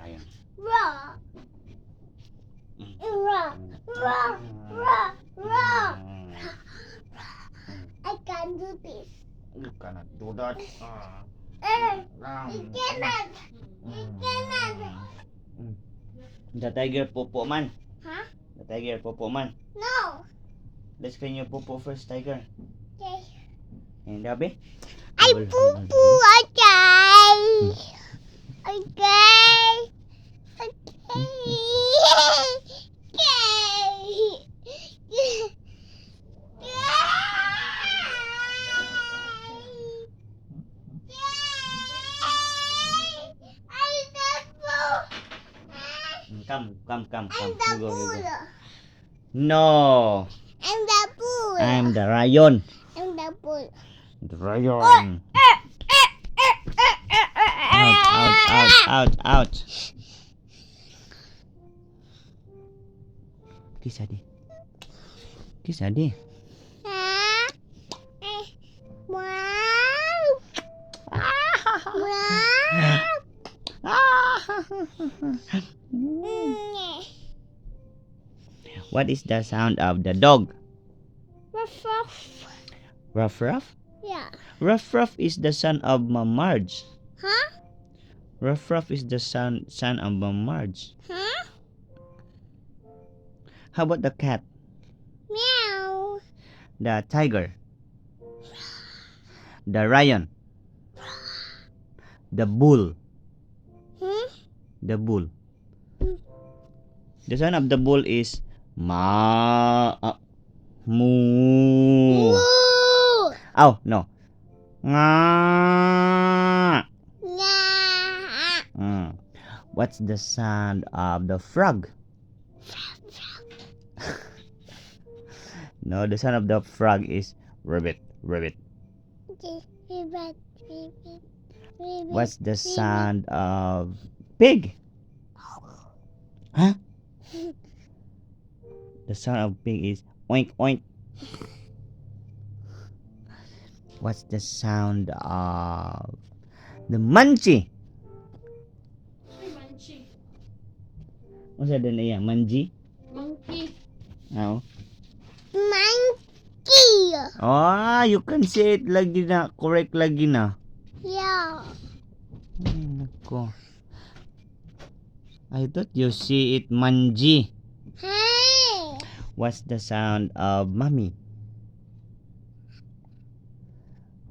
lion. Raw. Raw. Raw. Raw. Raw. I can't do this. You cannot do that. You cannot. You cannot. The tiger popo man. Huh? The tiger popo man. No. Let's clean your popo first, tiger. Okay. And Dabi? I poo poo. Okay. Okay. Come. I'm You the go. bull. No. I'm the bull. I'm the lion. I'm the bull. The lion. Out. Kiss Adi. Wow. What is the sound of the dog? Ruff, ruff. Ruff Ruff? Yeah. Ruff Ruff is the son of Mama Marge. Huh? Ruff Ruff is the son of Mama Marge. Huh? How about the cat? Meow. The tiger? The lion? The bull? The bull. The sound of the bull is moo. Moo. Oh, no. Nga. Nah. What's the sound of the frog? No, the sound of the frog is ribbit. What's the sound of pig? Huh? The sound of pig is oink oink. What's the sound of the munchie? What's that niya? Manji? Monkey. Oh. Monkey. You can say it lagi na. Correct lagi na. Yeah. Ay, nako. I thought you see it manji. Hey. What's the sound of mommy?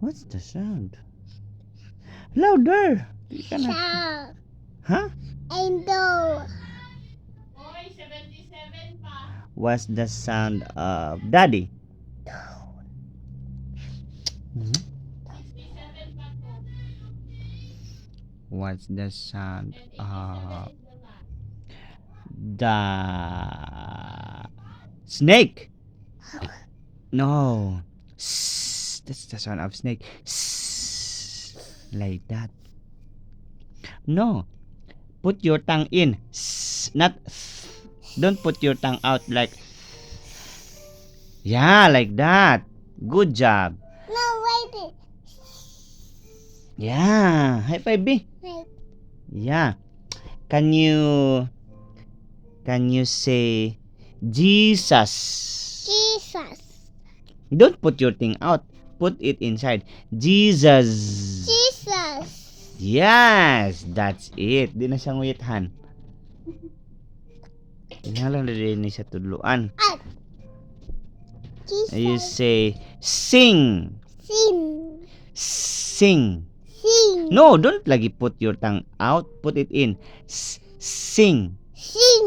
What's the sound? Louder. You cannot. Cow. Huh? Endo. What's the sound of daddy? What's the sound of the snake? No. That's the sound of snake. Like that. No. Put your tongue in. Not. Don't put your tongue out like. Yeah, like that. Good job. No, wait. Yeah. High five, B. Wait. Yeah. Can you say Jesus? Jesus. Don't put your thing out. Put it inside. Jesus. Jesus. Yes, that's it. Di na siya nguyithan. Lang din siya tudluan. Jesus. You say sing. Sing. Sing. Sing. No, don't lagi put your tongue out. Put it in. Sing. Sing.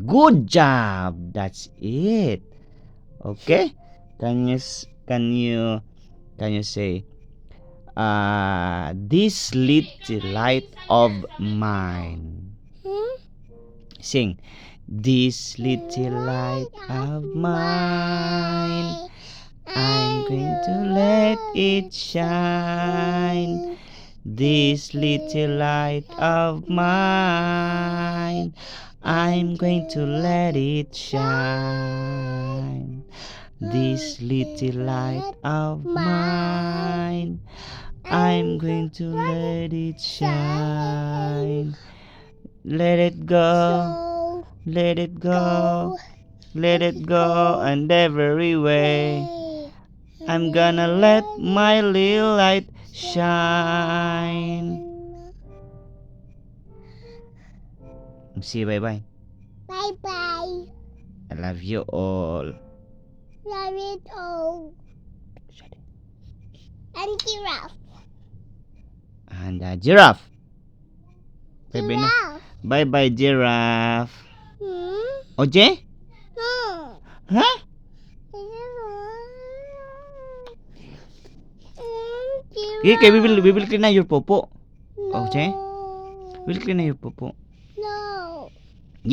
Good job. That's it. Okay? Can you say this little light of mine? Sing. This little light of mine, I'm going to let it shine. This little light of mine, I'm going to let it shine. This little light of mine, I'm going to let it shine. Let it go. So Let it go. go. Let it go. And every way. I'm gonna let my little light shine. Say bye-bye. Bye bye. I love you all. Love it all. And giraffe. And giraffe. Bye-bye na. Giraffe. Bye-bye, giraffe. Oje? No. Ha? Okay, we will clean na your popo. Okay? We'll clean na your popo.